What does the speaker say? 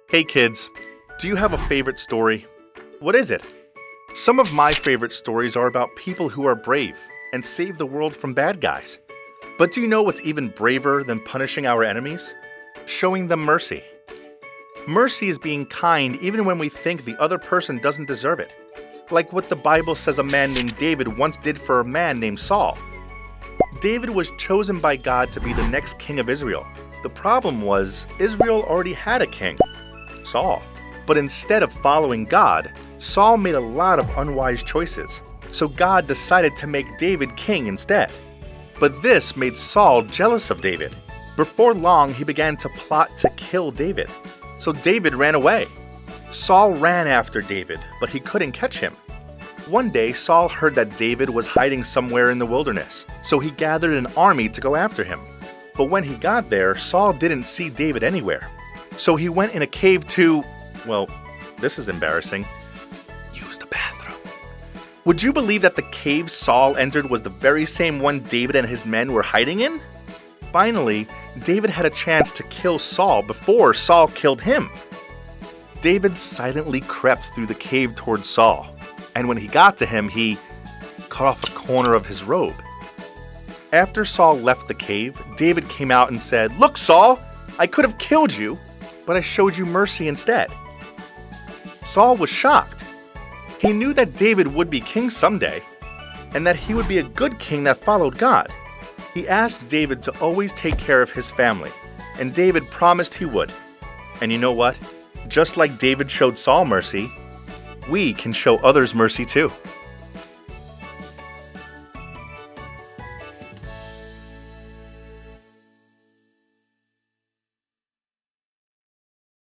Hey kids, do you have a favorite story? What is it? Some of my favorite stories are about people who are brave and save the world from bad guys. But do you know what's even braver than punishing our enemies? Showing them mercy. Mercy is being kind even when we think the other person doesn't deserve it. Like what the Bible says a man named David once did for a man named Saul. David was chosen by God to be the next king of Israel. The problem was, Israel already had a king, Saul. But instead of following God, Saul made a lot of unwise choices. So God decided to make David king instead. But this made Saul jealous of David. Before long, he began to plot to kill David. So David ran away. Saul ran after David, but he couldn't catch him. One day, Saul heard that David was hiding somewhere in the wilderness, so he gathered an army to go after him. But when he got there, Saul didn't see David anywhere. So he went in a cave to, well, this is embarrassing, use the bathroom. Would you believe that the cave Saul entered was the very same one David and his men were hiding in? Finally, David had a chance to kill Saul before Saul killed him. David silently crept through the cave towards Saul, and when he got to him, he cut off a corner of his robe. After Saul left the cave, David came out and said, "Look, Saul, I could have killed you, but I showed you mercy instead." Saul was shocked. He knew that David would be king someday, and that he would be a good king that followed God. He asked David to always take care of his family, and David promised he would. And you know what? Just like David showed Saul mercy, we can show others mercy too.